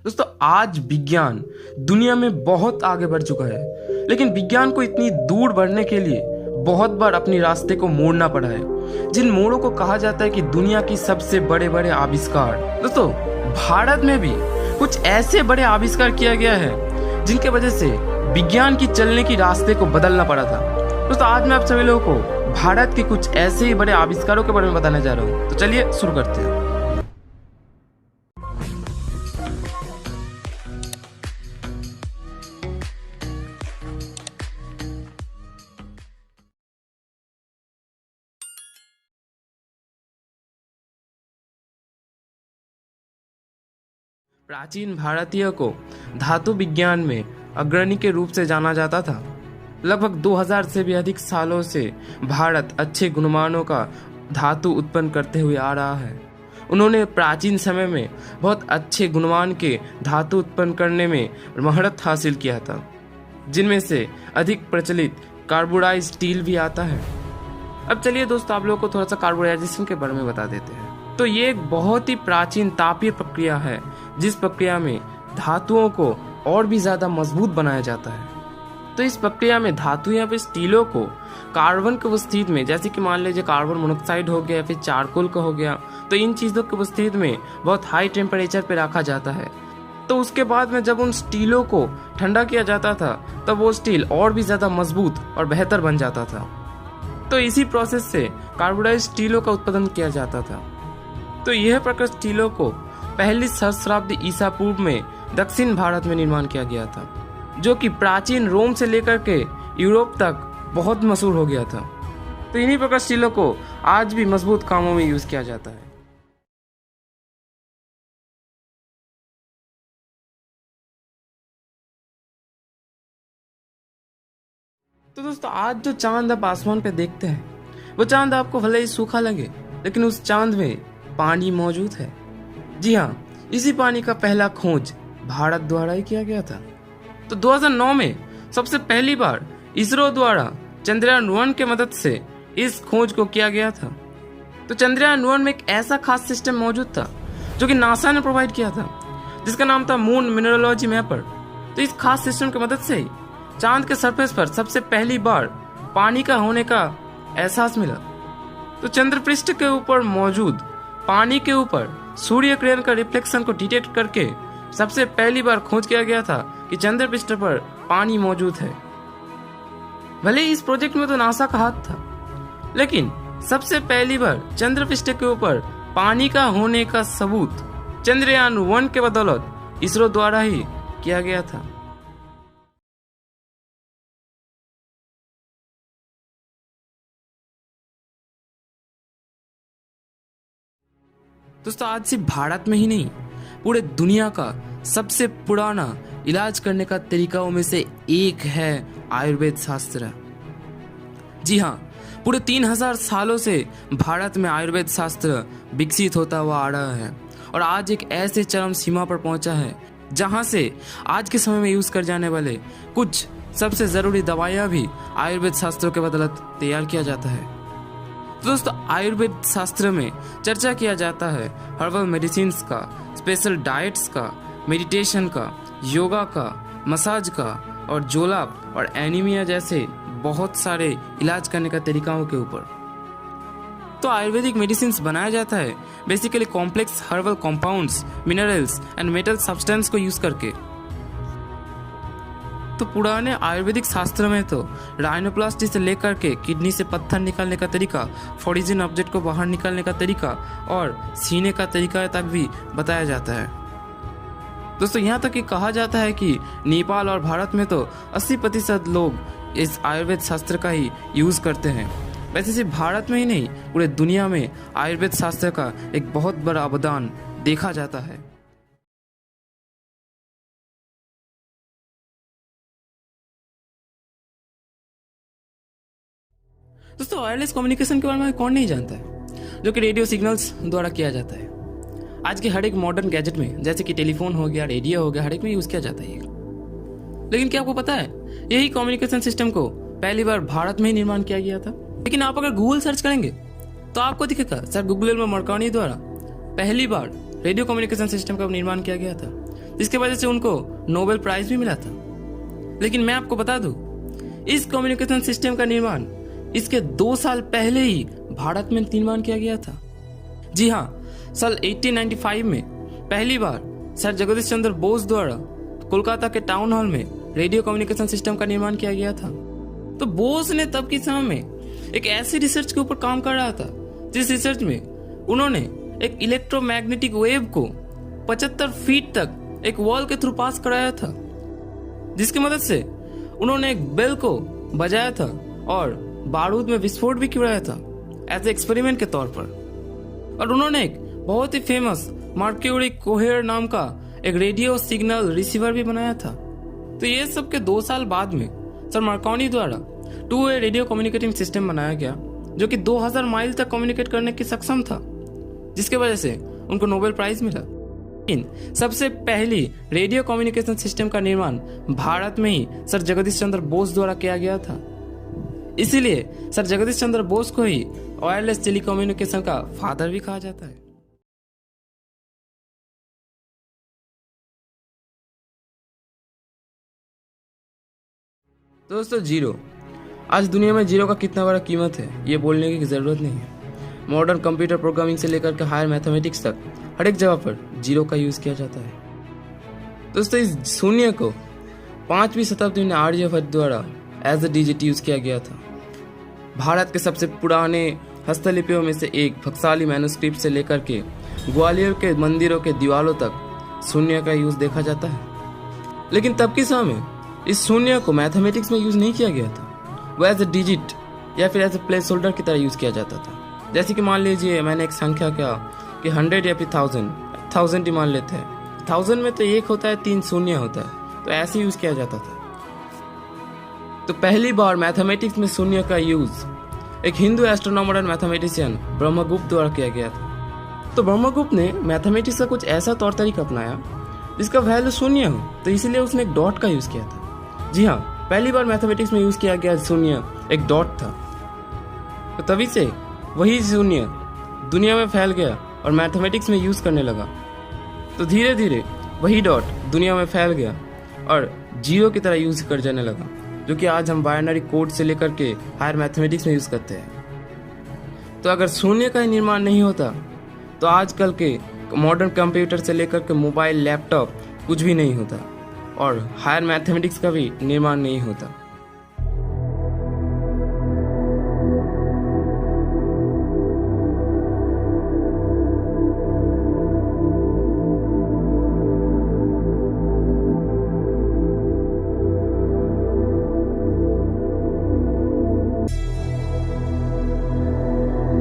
दोस्तों आज विज्ञान दुनिया में बहुत आगे बढ़ चुका है, लेकिन विज्ञान को इतनी दूर बढ़ने के लिए बहुत बार अपने रास्ते को मोड़ना पड़ा है, जिन मोड़ों को कहा जाता है कि दुनिया की सबसे बड़े बड़े आविष्कार। दोस्तों भारत में भी कुछ ऐसे बड़े आविष्कार किया गया है जिनके वजह से विज्ञान की चलने की रास्ते को बदलना पड़ा था। दोस्तों आज मैं आप सभी लोगों को भारत के कुछ ऐसे ही बड़े आविष्कारों के बारे में बताने जा रहा हूँ, तो चलिए शुरू करते हैं। प्राचीन भारतीय को धातु विज्ञान में अग्रणी के रूप से जाना जाता था। लगभग 2000 से भी अधिक सालों से भारत अच्छे गुणमानों का धातु उत्पन्न करते हुए आ रहा है। उन्होंने प्राचीन समय में बहुत अच्छे गुणमान के धातु उत्पन्न करने में महारत हासिल किया था, जिनमें से अधिक प्रचलित कार्बोडाइज्ड स्टील भी आता है। अब चलिए दोस्तों आप लोगों को थोड़ा सा कार्बोडाइजेशन के बारे में बता देते हैं। तो ये एक बहुत ही प्राचीन तापीय प्रक्रिया है, जिस प्रक्रिया में धातुओं को और भी ज्यादा मजबूत बनाया जाता है। तो इस प्रक्रिया में धातु या फिर स्टीलों को कार्बन की उपस्थिति में, जैसे कि मान लीजिए कार्बन मोनोऑक्साइड हो गया या फिर चारकोल का हो गया, तो इन चीजों की उपस्थिति में बहुत हाई टेम्परेचर पे रखा जाता है। तो उसके बाद में जब उन स्टीलों को ठंडा किया जाता था तब वो स्टील और भी ज्यादा मजबूत और बेहतर बन जाता था। तो इसी प्रोसेस से कार्बोडाइज्ड स्टीलों का उत्पादन किया जाता था। तो यह प्रकार स्टीलों को पहली सहस्राब्दी ईसा पूर्व में दक्षिण भारत में निर्माण किया गया था, जो कि प्राचीन रोम से लेकर के यूरोप तक बहुत मशहूर हो गया था। तो इन्हीं प्रकार स्टीलों को आज भी मजबूत कामों में यूज किया जाता है। तो दोस्तों आज जो चांद आप आसमान पे देखते हैं, वो चांद आपको भले ही सूखा लगे, लेकिन उस चांद में पानी मौजूद है। जी हाँ, इसी पानी का पहला खोज भारत द्वारा ही किया गया था। तो 2009 में सबसे पहली बार इसरो द्वारा चंद्रयान 1 के मदद से इस खोज को किया गया था। तो चंद्रयान 1 में एक ऐसा खास सिस्टम मौजूद था जो कि नासा ने प्रोवाइड किया था, जिसका नाम था मून मिनरोलॉजी मैपर। तो इस खास सिस्टम की मदद से ही चांद के सरफेस पर सबसे पहली बार पानी का होने का एहसास मिला। तो चंद्र पृष्ठ के ऊपर मौजूद पानी के ऊपर सूर्य किरण का रिफ्लेक्शन को डिटेक्ट करके सबसे पहली बार खोज किया गया था कि चंद्र पृष्ठ पर पानी मौजूद है। भले ही इस प्रोजेक्ट में तो नासा का हाथ था, लेकिन सबसे पहली बार चंद्र पृष्ठ के ऊपर पानी का होने का सबूत चंद्रयान 1 के बदौलत इसरो द्वारा ही किया गया था। दोस्तों आज सिर्फ भारत में ही नहीं, पूरे दुनिया का सबसे पुराना इलाज करने का तरीकाओं में से एक है आयुर्वेद शास्त्र। जी हाँ, पूरे 3000 सालों से भारत में आयुर्वेद शास्त्र विकसित होता हुआ आ रहा है और आज एक ऐसे चरम सीमा पर पहुंचा है जहां से आज के समय में यूज कर जाने वाले कुछ सबसे जरूरी दवाइयां भी आयुर्वेद शास्त्रों के बदौलत तैयार किया जाता है। तो दोस्तों आयुर्वेद शास्त्र में चर्चा किया जाता है हर्बल मेडिसिन्स का, स्पेशल डाइट्स का, मेडिटेशन का, योगा का, मसाज का और जोलाब और एनीमिया जैसे बहुत सारे इलाज करने का तरीकाओं के ऊपर। तो आयुर्वेदिक मेडिसिन्स बनाया जाता है basically complex herbal compounds, minerals and metal substance को यूज करके। तो पुराने आयुर्वेदिक शास्त्र में तो राइनोप्लास्टी से लेकर के किडनी से पत्थर निकालने का तरीका, फॉरिजन ऑब्जेक्ट को बाहर निकालने का तरीका और सीने का तरीका तक भी बताया जाता है। दोस्तों यहाँ तक कि कहा जाता है कि नेपाल और भारत में तो 80% लोग इस आयुर्वेद शास्त्र का ही यूज करते हैं। वैसे सिर्फ भारत में ही नहीं, पूरे दुनिया में आयुर्वेद शास्त्र का एक बहुत बड़ा अवदान देखा जाता है। दोस्तों वायरलेस कम्युनिकेशन के बारे में कौन नहीं जानता है, जो कि रेडियो सिग्नल्स द्वारा किया जाता है। आज के हर एक मॉडर्न गैजेट में, जैसे कि टेलीफोन हो गया, रेडियो हो गया, हर एक में यूज किया जाता है। लेकिन क्या आपको पता है यही कम्युनिकेशन सिस्टम को पहली बार भारत में ही निर्माण किया गया था। लेकिन आप अगर गूगल सर्च करेंगे तो आपको दिखेगा सर गूगल में मर्कानी द्वारा पहली बार रेडियो कम्युनिकेशन सिस्टम का निर्माण किया गया था, जिसके वजह से उनको नोबेल प्राइज भी मिला था। लेकिन मैं आपको बता दूं, इस कम्युनिकेशन सिस्टम का निर्माण इसके 2 साल पहले ही भारत में निर्माण किया गया था। जी हाँ, साल 1895 में पहली बार सर जगदीश चंद्र बोस द्वारा कोलकाता के टाउन हॉल में रेडियो कम्युनिकेशन सिस्टम का निर्माण किया गया था। तो बोस ने तब के समय में एक ऐसी रिसर्च के ऊपर काम कर रहा था जिस रिसर्च में उन्होंने एक इलेक्ट्रोमैग्नेटिक वेव को 75 फीट तक एक वॉल के थ्रू पास कराया था, जिसकी मदद से उन्होंने एक बेल को बजाया था और बारूद में विस्फोट भी कराया था एज एक्सपेरिमेंट के तौर पर। और उन्होंने एक बहुत ही फेमस मर्क्यूरी कोहेयर नाम का एक रेडियो सिग्नल रिसीवर भी बनाया था। तो ये सब के 2 साल बाद में सर मार्कोनी द्वारा 2-वे रेडियो कम्युनिकेटिंग सिस्टम बनाया गया, जो कि 2000 माइल तक कम्युनिकेट करने की सक्षम था, जिसके वजह से उनको नोबेल प्राइज मिला। लेकिन सबसे पहली रेडियो कम्युनिकेशन सिस्टम का निर्माण भारत में ही सर जगदीश चंद्र बोस द्वारा किया गया था। इसीलिए सर जगदीश चंद्र बोस को ही वायरलेस टेलीकम्युनिकेशन का फादर भी कहा जाता है। दोस्तों, जीरो आज दुनिया में जीरो का कितना बड़ा कीमत है ये बोलने की जरूरत नहीं है। मॉडर्न कंप्यूटर प्रोग्रामिंग से लेकर के हायर मैथमेटिक्स तक हर एक जगह पर जीरो का यूज किया जाता है। दोस्तों, इस शून्य को 5वीं शताब्दी में आर्यभट्ट द्वारा एज अ डिजिट यूज किया गया था। भारत के सबसे पुराने हस्तलिपियों में से एक भक्साली मैन्युस्क्रिप्ट से लेकर के ग्वालियर के मंदिरों के दीवारों तक शून्य का यूज देखा जाता है। लेकिन तब के समय में इस शून्य को मैथमेटिक्स में यूज नहीं किया गया था, वो एज ए डिजिट या फिर एज ए प्लेस होल्डर की तरह यूज किया जाता था। जैसे कि मान लीजिए मैंने एक संख्या क्या कि 100 या फिर 1000 ही मान लेते हैं। 1000 में तो 1 होता है, 3 शून्य होता है, तो ऐसे यूज किया जाता था। तो पहली बार मैथमेटिक्स में शून्य का यूज एक Hindu astronomer and mathematician Brahmagupta द्वारा किया गया था। तो ब्रह्मगुप्त ने मैथमेटिक्स का कुछ ऐसा तौर तरीका अपनाया जिसका वैल्यू शून्य हो, तो इसीलिए उसने एक डॉट का यूज किया था। जी हाँ, पहली बार मैथमेटिक्स में यूज किया गया शून्य एक डॉट था। तो तभी से वही शून्य दुनिया में फैल गया और मैथमेटिक्स में यूज करने लगा। तो धीरे धीरे वही डॉट दुनिया में फैल गया और जीरो की तरह यूज कर जाने लगा, जो कि आज हम बाइनरी कोड से लेकर के हायर मैथमेटिक्स में यूज करते हैं। तो अगर शून्य का ही निर्माण नहीं होता तो आजकल के मॉडर्न कंप्यूटर से लेकर के मोबाइल, लैपटॉप कुछ भी नहीं होता और हायर मैथमेटिक्स का भी निर्माण नहीं होता।